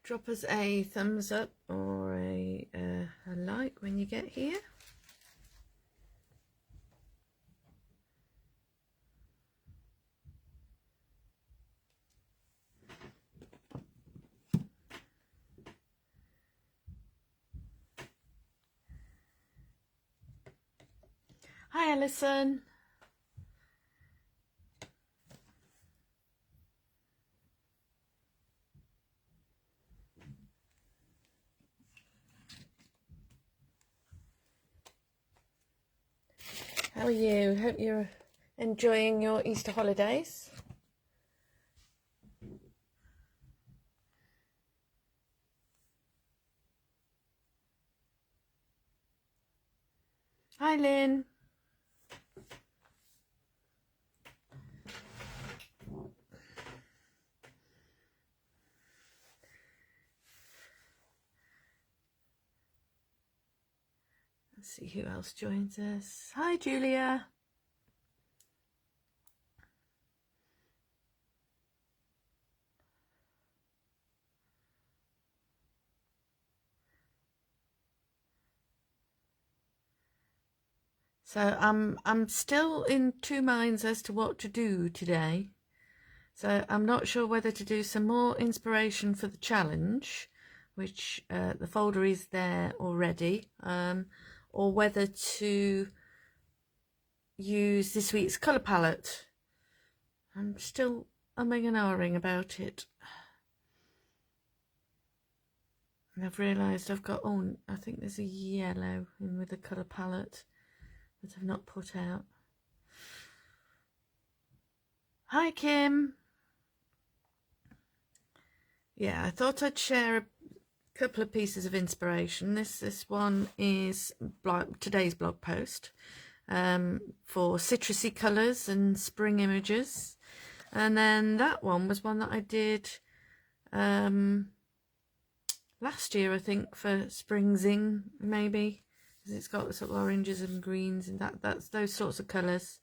drop us a thumbs up or a like when you get here. Hi, Alison. How are you? Hope you're enjoying your Easter holidays. Hi, Lynn. Let's see who else joins us. Hi, Julia. So I'm still in two minds as to what to do today. So I'm not sure whether to do some more inspiration for the challenge, which the folder is there already, or whether to use this week's colour palette. I'm still umming and ahhing about it. And I've realised I've got, oh, I think there's a yellow in with the colour palette that I've not put out. Hi, Kim. Yeah, I thought I'd share a couple of pieces of inspiration. This one is today's blog post for citrusy colours and spring images, and then that one was one that I did last year, I think, for Spring Zing, maybe, because it's got sort of oranges and greens and that's those sorts of colours.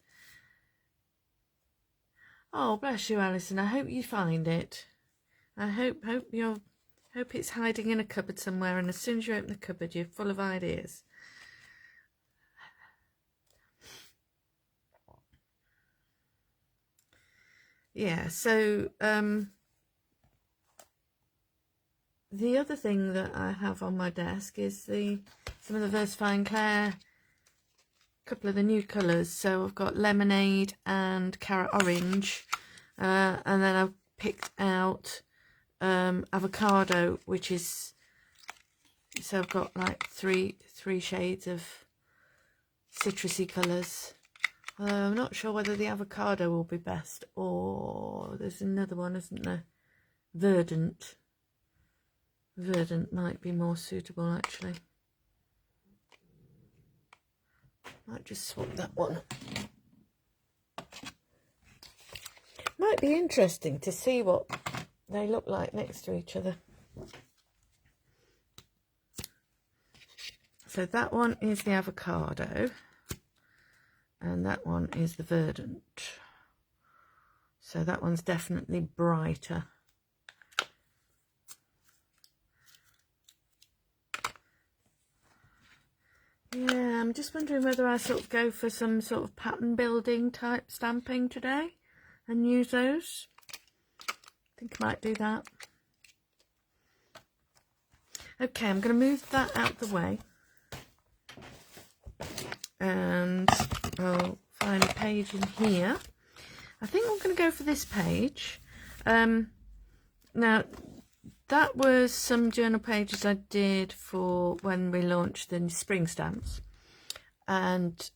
Oh, bless you, Alison. I hope you find it. I hope it's hiding in a cupboard somewhere, and as soon as you open the cupboard, you're full of ideas. Yeah, so the other thing that I have on my desk is some of the Versifying Claire, a couple of the new colours. So I've got lemonade and carrot orange, and then I've picked out avocado, which is, so I've got like three shades of citrusy colours. I'm not sure whether the avocado will be best, or there's another one, isn't there? Verdant might be more suitable, actually. Might just swap that one. Might be interesting to see what they look like next to each other. So that one is the avocado, and that one is the verdant. So that one's definitely brighter. Yeah, I'm just wondering whether I sort of go for some sort of pattern building type stamping today and use those. I think I might do that. Okay, I'm going to move that out the way, and I'll find a page in here. I think I'm going to go for this page. Now, that was some journal pages I did for when we launched the spring stamps, and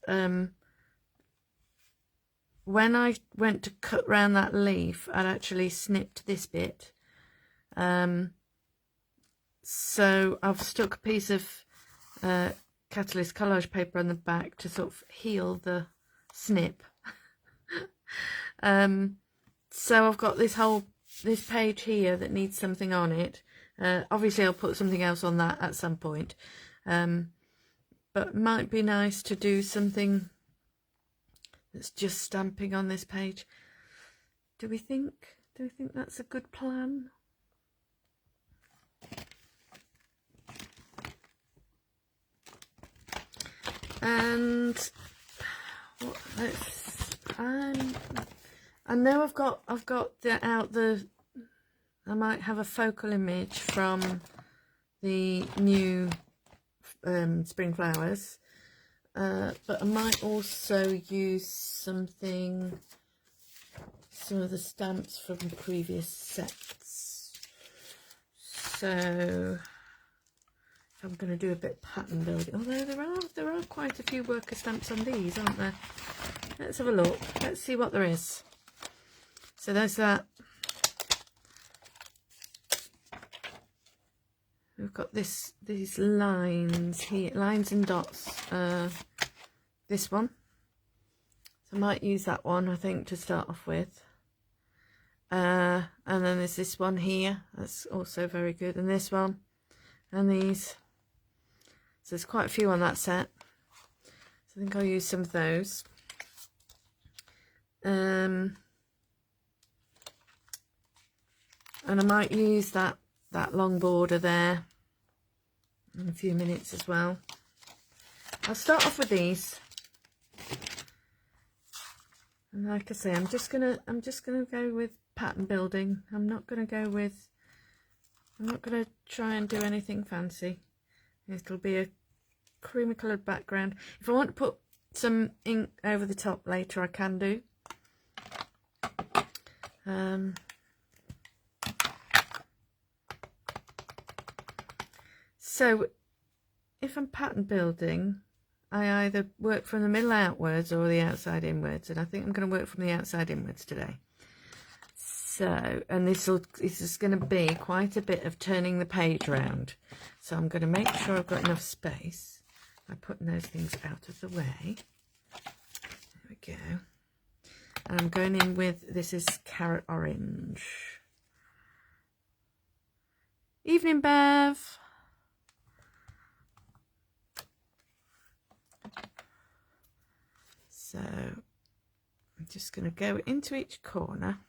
when I went to cut round that leaf, I'd actually snipped this bit. So I've stuck a piece of Catalyst collage paper on the back to sort of heal the snip. So I've got this page here that needs something on it. Obviously I'll put something else on that at some point, but it might be nice to do something that's just stamping on this page. Do we think that's a good plan? And I know I've got I might have a focal image from the new spring flowers, but I might also use some of the stamps from the previous sets. So I'm going to do a bit of pattern building, although there are quite a few worker stamps on these, aren't there? Let's have a look. Let's see what there is. So there's that. We've got these lines here, lines and dots. This one. So I might use that one, I think, to start off with. And then there's this one here. That's also very good. And this one. And these. So there's quite a few on that set. So I think I'll use some of those. And I might use that long border there in a few minutes as well. I'll start off with these. And like I say, I'm just gonna go with pattern building. I'm not gonna try and do anything fancy. It'll be a creamy coloured background. If I want to put some ink over the top later, I can do. So if I'm pattern building, I either work from the middle outwards or the outside inwards, and I think I'm going to work from the outside inwards today. So, and this is going to be quite a bit of turning the page around. So I'm going to make sure I've got enough space by putting those things out of the way. There we go. And I'm going in with, this is carrot orange. Evening, Bev. So I'm just going to go into each corner.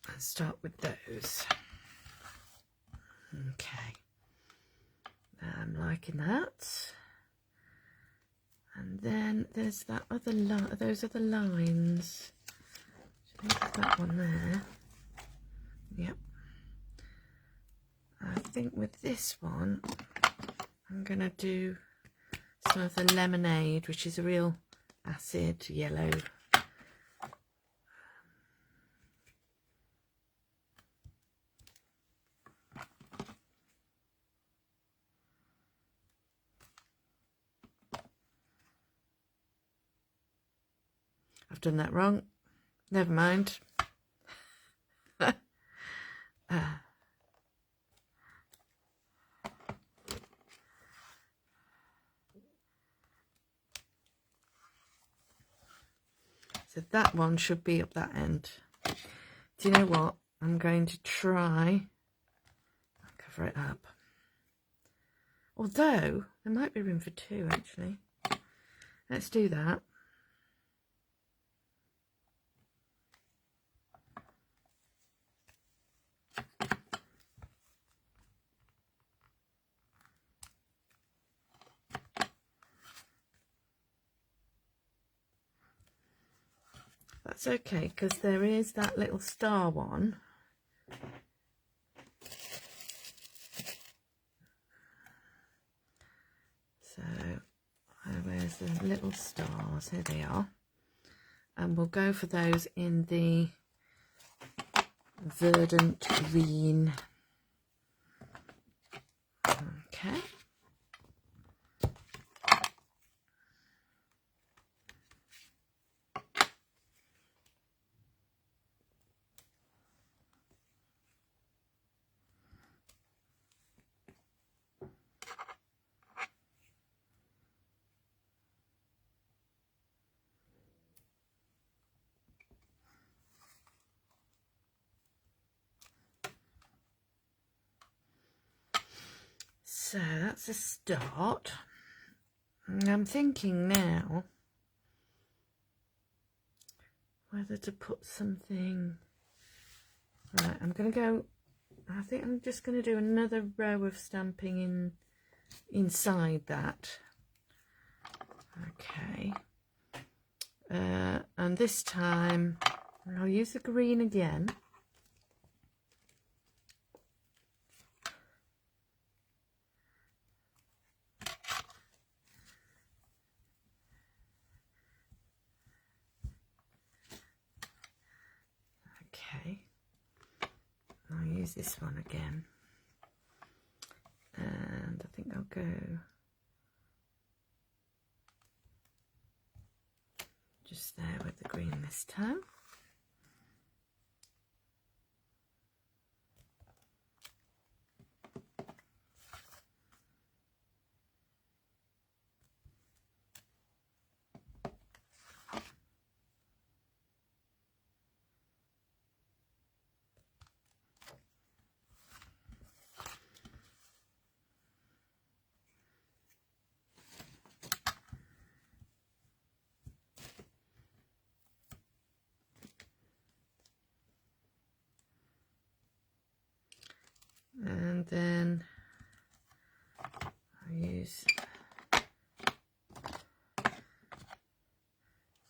Let's start with those. Okay. I'm liking that. And then there's that other line, those other lines. That one there. Yep. I think with this one, I'm going to do some of the lemonade, which is a real acid yellow. I've done that wrong. Never mind. So that one should be up that end. Do you know what? I'm going to try. I'll cover it up. Although, there might be room for two, actually. Let's do that. That's okay, because there is that little star one. So, where's the little stars? Here they are. And we'll go for those in the verdant green. Okay. So that's a start. And I'm thinking now whether to put something. Right, I'm going to go, I think I'm just going to do another row of stamping inside that. Okay. And this time I'll use the green again. Okay. I'll use this one again. And I think I'll go just there with the green this time. And then I use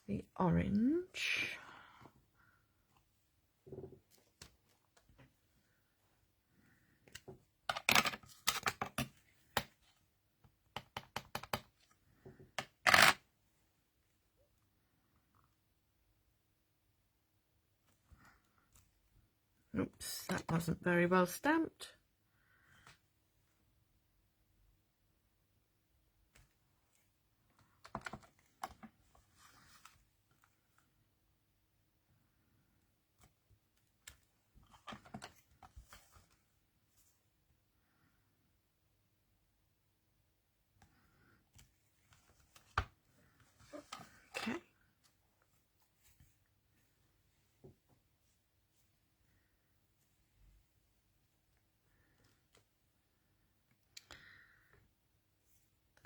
the orange. Oops, that wasn't very well stamped. Okay.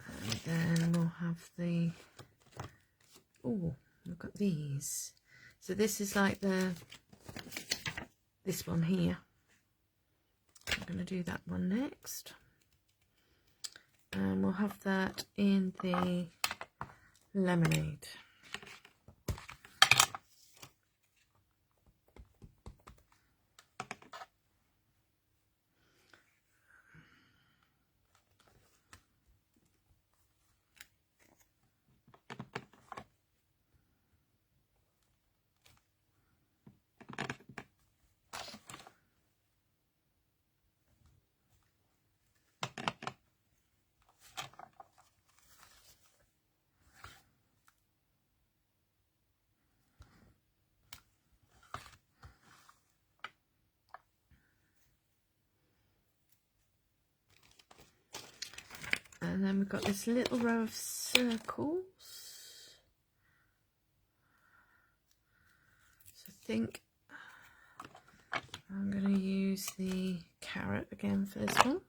And then we'll have the, oh, we've got these. So this is like this one here. I'm going to do that one next. And we'll have that in the lemonade. And then we've got this little row of circles. So I think I'm going to use the carrot again for this one.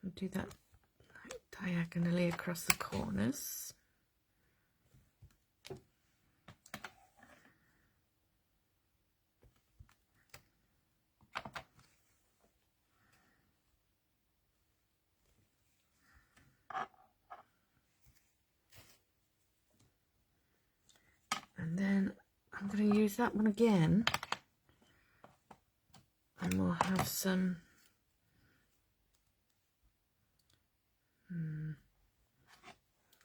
I'll do that diagonally across the corners. And then I'm going to use that one again, and we'll have some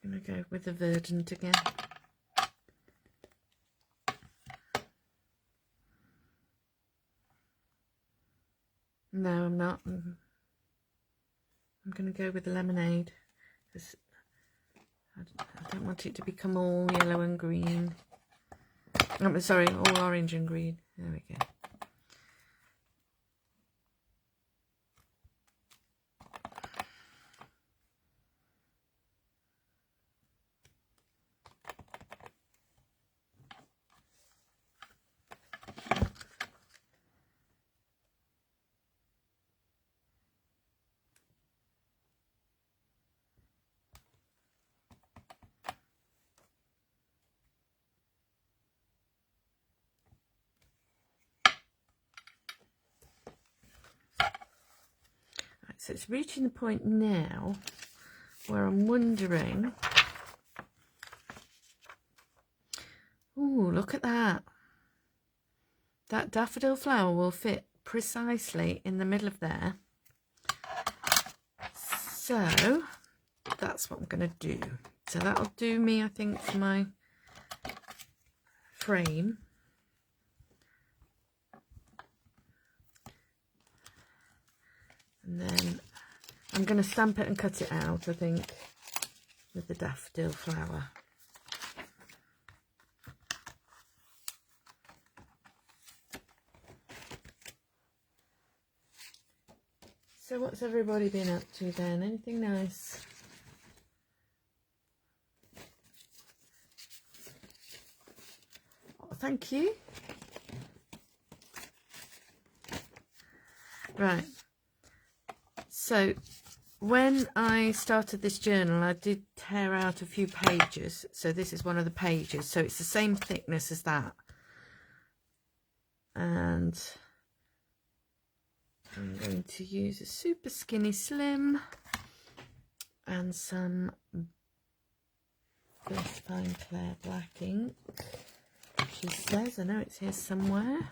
I'm going to go with the verdant again. No, I'm not. I'm going to go with the lemonade because I don't want it to become all yellow and green. I'm sorry, all orange and green. There we go. So it's reaching the point now where I'm wondering, ooh, look at that. That daffodil flower will fit precisely in the middle of there. So that's what I'm going to do. So that'll do me, I think, for my frame. And then I'm going to stamp it and cut it out, I think, with the daffodil flower. So what's everybody been up to then? Anything nice? Oh, thank you. Right. So when I started this journal, I did tear out a few pages. So this is one of the pages. So it's the same thickness as that. And I'm going to use a super skinny slim and some First Fine Clair black ink. She says, I know it's here somewhere.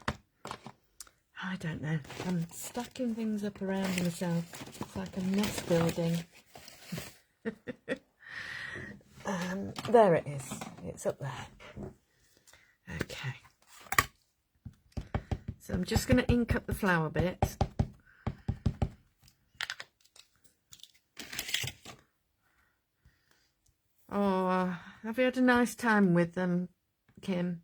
I don't know. I'm stacking things up around myself. It's like a nest building. There it is. It's up there. Okay. So I'm just going to ink up the flower bit. Oh, have you had a nice time with them, Kim?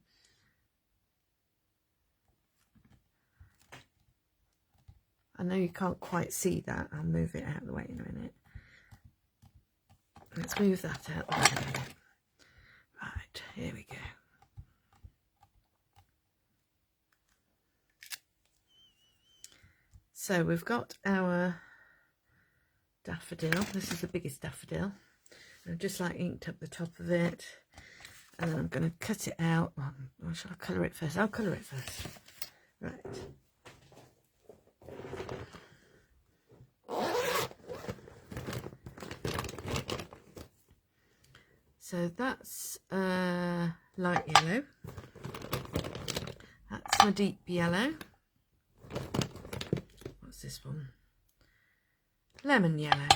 I know you can't quite see that. I'll move it out of the way in a minute. Let's move that out of the way in a minute. Right, here we go. So we've got our daffodil. This is the biggest daffodil. I've just like inked up the top of it. And then I'm going to cut it out. Or shall I colour it first? I'll colour it first. Right. So that's light yellow. That's my deep yellow. What's this one? Lemon yellow.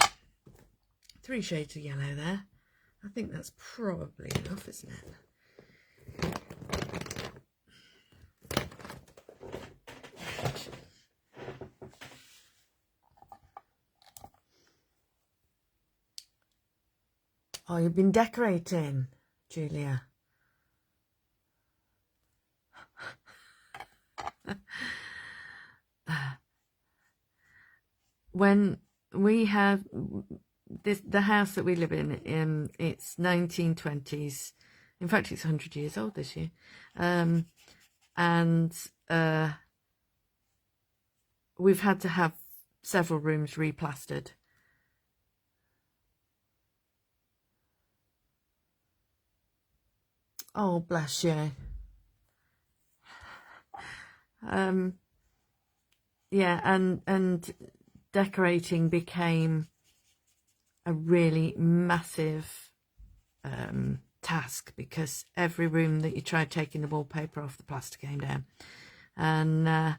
3 shades of yellow there. I think that's probably enough, isn't it? Oh, you've been decorating, Julia. When we have the house that we live in, it's 1920s. In fact, it's 100 years old this year. And we've had to have several rooms replastered. Oh, bless you. Yeah, and decorating became a really massive task, because every room that you tried taking the wallpaper off, the plaster came down. And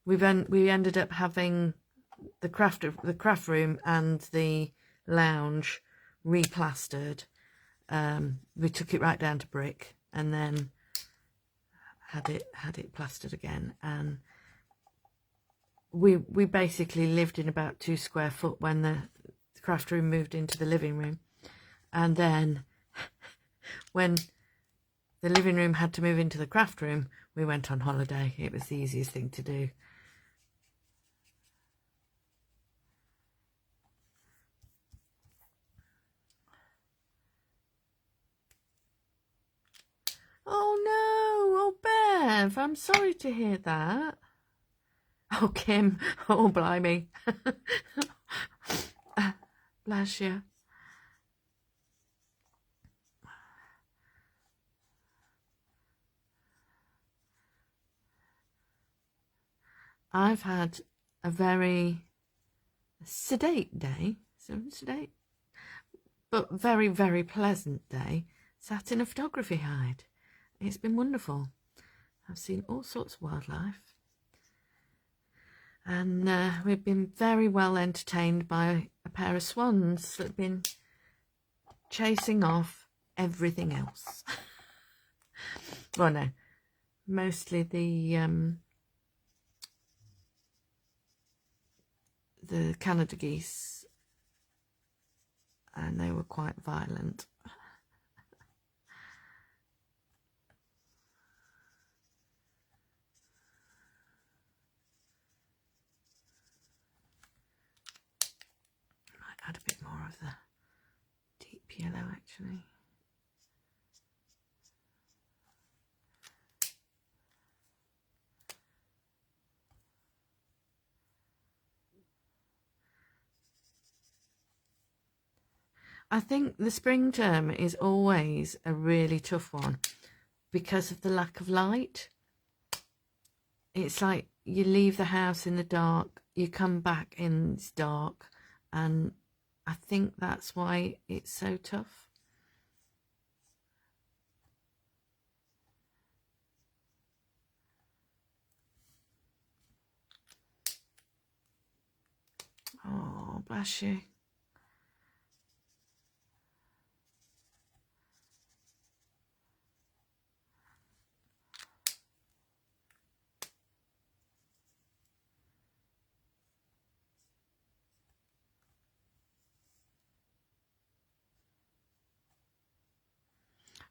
we ended up having the craft room and the lounge replastered. We took it right down to brick and then had it plastered again, and we basically lived in about 2 square foot when the craft room moved into the living room. And then when the living room had to move into the craft room, we went on holiday. It was the easiest thing to do. Oh no, oh Bev, I'm sorry to hear that. Oh Kim, oh blimey. Bless you. I've had a very sedate day, so sedate, but very, very pleasant day, sat in a photography hide. It's been wonderful. I've seen all sorts of wildlife, and we've been very well entertained by a pair of swans that have been chasing off everything else. Well, no, mostly the Canada geese, and they were quite violent. Might add a bit more of the deep yellow actually. I think the spring term is always a really tough one because of the lack of light. It's like you leave the house in the dark, you come back in it's dark, and I think that's why it's so tough. Oh, bless you.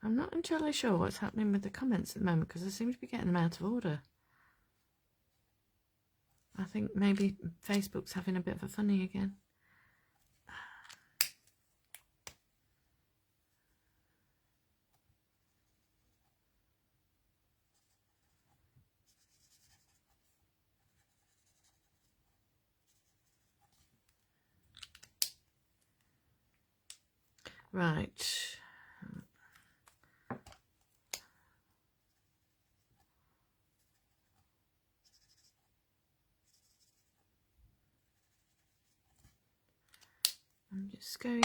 I'm not entirely sure what's happening with the comments at the moment because I seem to be getting them out of order. I think maybe Facebook's having a bit of a funny again. Right. I'm just going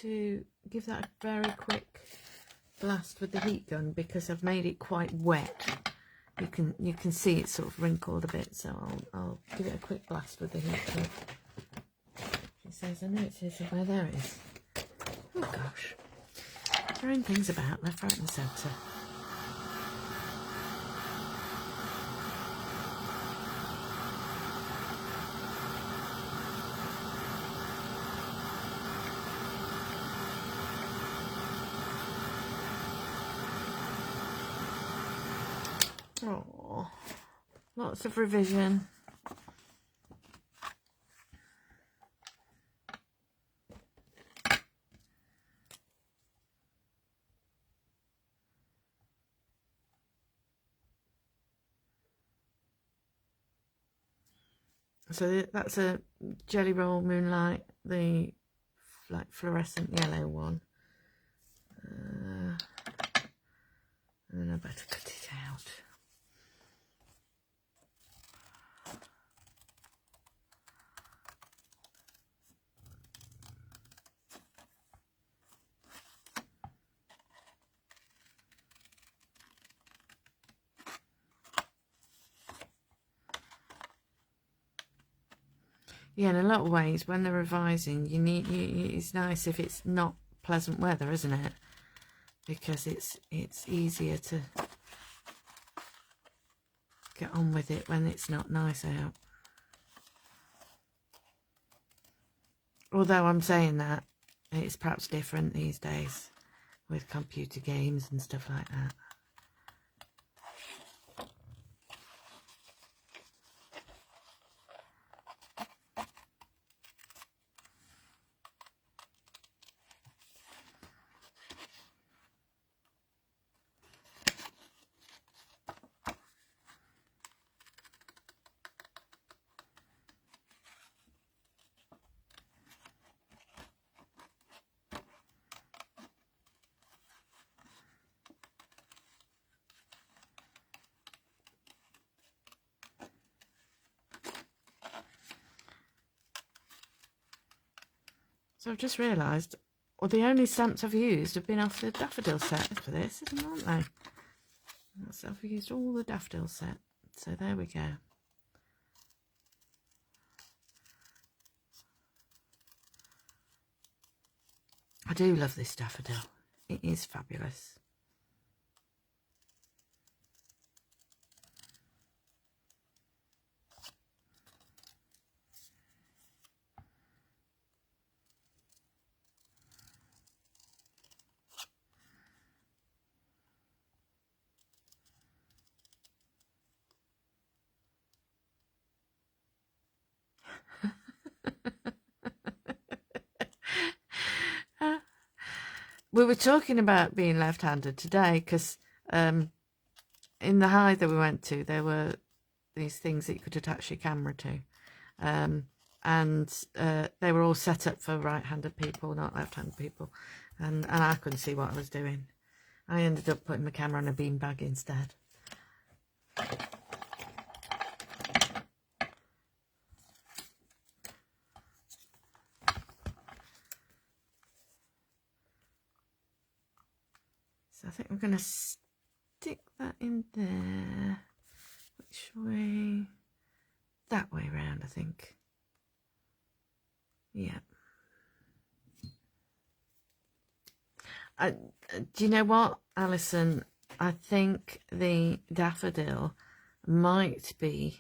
to give that a very quick blast with the heat gun because I've made it quite wet. You can see it's sort of wrinkled a bit, so I'll give it a quick blast with the heat gun. She says, I know it's here somewhere. There it is. Oh gosh. Throwing things about left, right and centre. Oh, lots of revision. So that's a Jelly Roll Moonlight, the like fluorescent yellow one. And then I better cut it out. Yeah, in a lot of ways, when they're revising, it's nice if it's not pleasant weather, isn't it? Because it's easier to get on with it when it's not nice out. Although I'm saying that, it's perhaps different these days with computer games and stuff like that. So I've just realised, well, the only stamps I've used have been off the daffodil set for this, aren't they? So I've used all the daffodil set. So there we go. I do love this daffodil. It is fabulous. We were talking about being left-handed today because in the hive that we went to, there were these things that you could attach your camera to. And they were all set up for right-handed people, not left-handed people. And I couldn't see what I was doing. I ended up putting my camera on a beanbag instead. So I think I'm going to stick that in there. Which way? That way round, I think. Yeah. Do you know what, Alison? I think the daffodil might be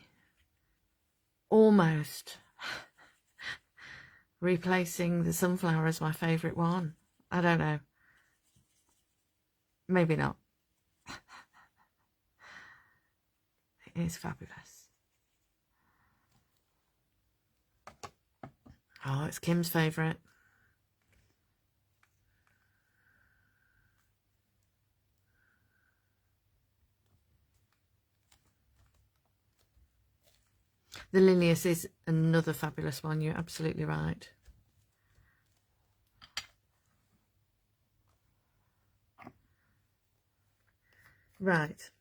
almost replacing the sunflower as my favourite one. I don't know. Maybe not. It is fabulous. Oh, it's Kim's favourite. The Lilius is another fabulous one. You're absolutely right. Right.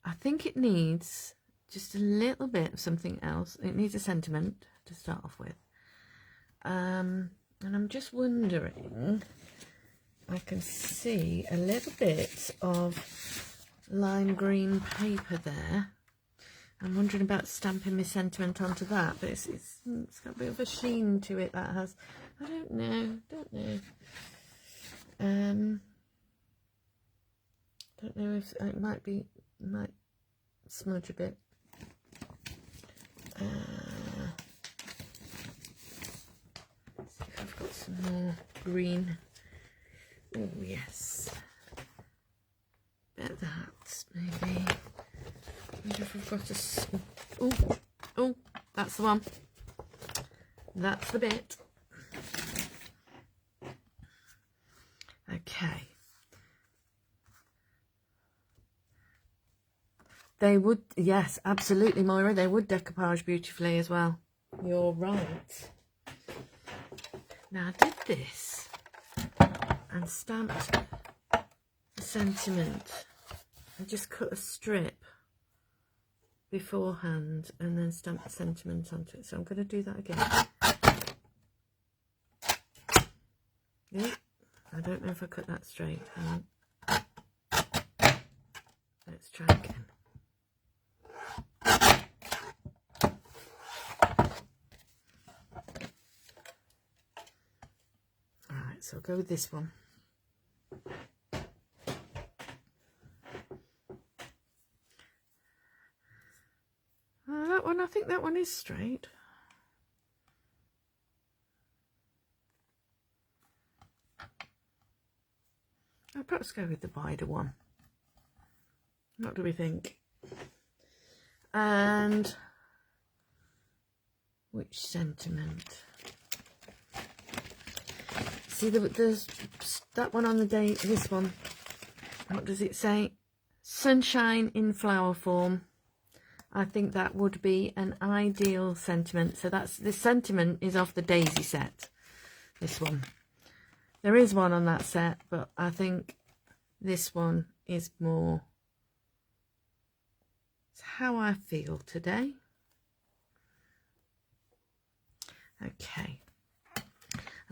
I think it needs just a little bit of something else. It needs a sentiment to start off with. And I'm just wondering, I can see a little bit of lime green paper there. I'm wondering about stamping my sentiment onto that, but it's got a bit of a sheen to it that has. I don't know. Don't know if it might smudge a bit. Let's see if I've got some more green. Oh yes, bet that maybe. I wonder if I've got a... Oh, that's the one. That's the bit. Okay. They would, yes, absolutely, Moira. They would decoupage beautifully as well. You're right. Now, I did this and stamped the sentiment and just cut a strip beforehand and then stamp the sentiment onto it. So I'm going to do that again. Yeah, I don't know if I cut that straight. Let's try again. Alright, so I'll go with this one. That one, I think that one is straight. I'll perhaps go with the wider one. What do we think? And which sentiment? See, there's that one on the day, this one. What does it say? Sunshine in flower form. I think that would be an ideal sentiment. So this sentiment is off the daisy set, this one. There is one on that set, but I think this one is more, it's how I feel today. Okay.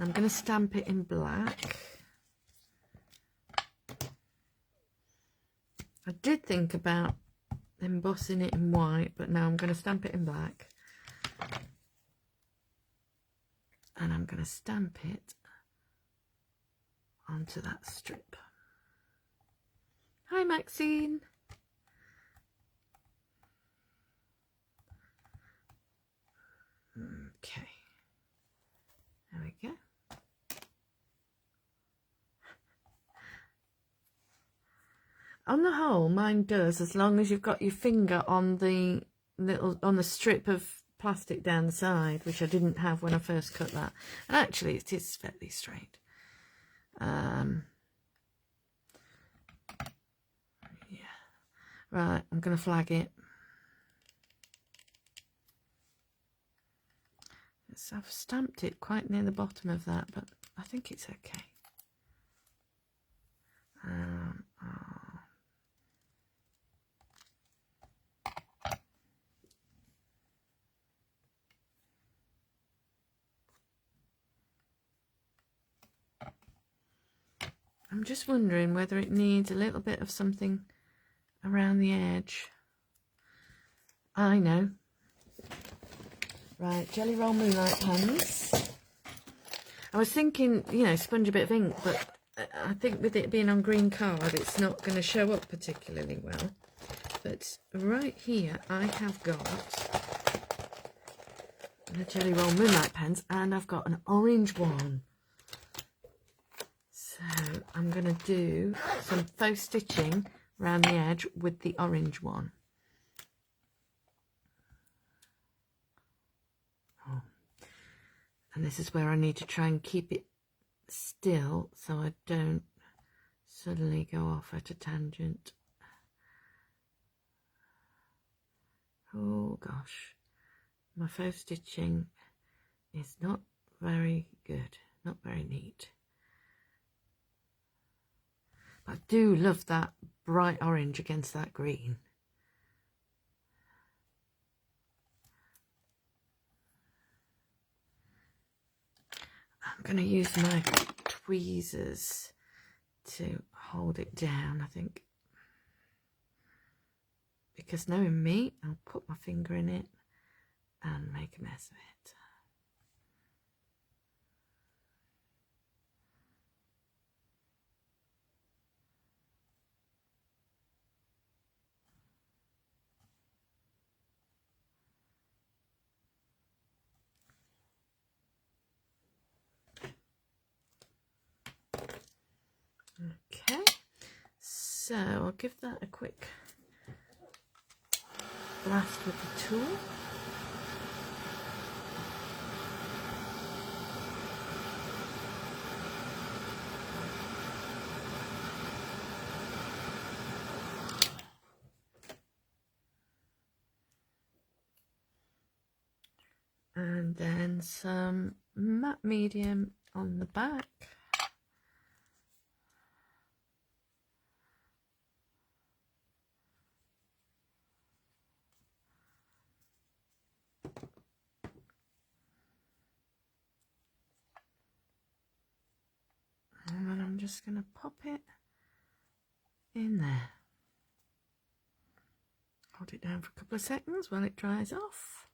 I'm going to stamp it in black. I did think about embossing it in white, but now I'm going to stamp it in black. And I'm going to stamp it onto that strip. Hi, Maxine. Okay. There we go. On the whole, mine does, as long as you've got your finger on the strip of plastic down the side, which I didn't have when I first cut that. And actually, it is fairly straight. Yeah. Right, I'm going to flag it. So I've stamped it quite near the bottom of that, but I think it's okay. I'm just wondering whether it needs a little bit of something around the edge. I know. Right, Jelly Roll Moonlight pens. I was thinking, you know, sponge a bit of ink, but I think with it being on green card, it's not going to show up particularly well. But right here, I have got the Jelly Roll Moonlight pens, and I've got an orange one. So I'm going to do some faux stitching around the edge with the orange one. Oh. And this is where I need to try and keep it still so I don't suddenly go off at a tangent. Oh gosh, my faux stitching is not very good, not very neat. I do love that bright orange against that green. I'm going to use my tweezers to hold it down, I think. Because knowing me, I'll put my finger in it and make a mess of it. Okay, so I'll give that a quick blast with the tool. And then some matte medium on the back. And then I'm just going to pop it in there. Hold it down for a couple of seconds while it dries off.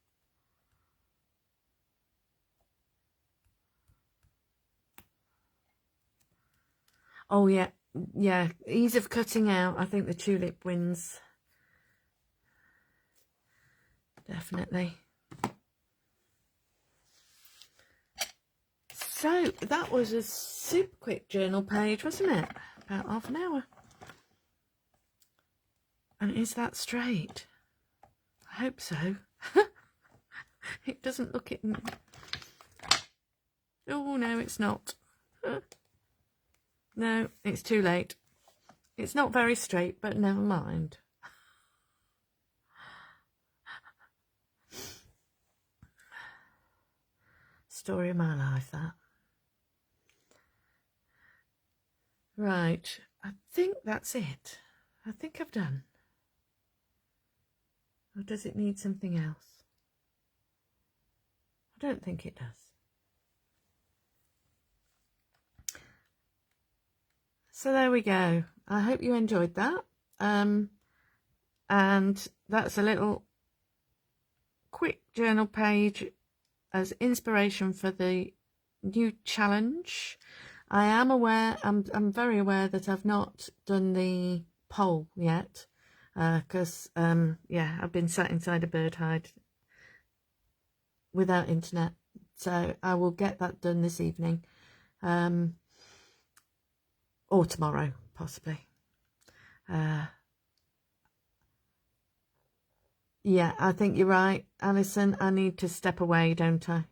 Oh yeah, ease of cutting out. I think the tulip wins. Definitely. So that was a super quick journal page, wasn't it? About half an hour. And is that straight? I hope so. It doesn't look it. Oh no, it's not. No, it's too late. It's not very straight, but never mind. Story of my life, that. Right, I think that's it. I think I've done. Or does it need something else? I don't think it does. So there we go. I hope you enjoyed that. And that's a little quick journal page as inspiration for the new challenge. I am aware, I'm very aware that I've not done the poll yet, because yeah, I've been sat inside a bird hide without internet, so I will get that done this evening, or tomorrow possibly. Yeah, I think you're right, Alison. I need to step away, don't I?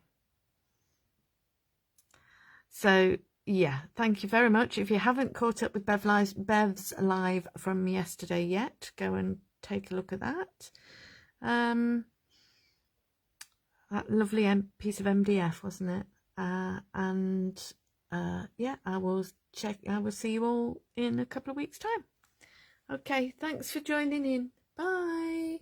So yeah, thank you very much. If you haven't caught up with Bev's live from yesterday yet, go and take a look at that. That lovely piece of MDF, wasn't it? Yeah, I will see you all in a couple of weeks' time. Okay, thanks for joining in. Bye.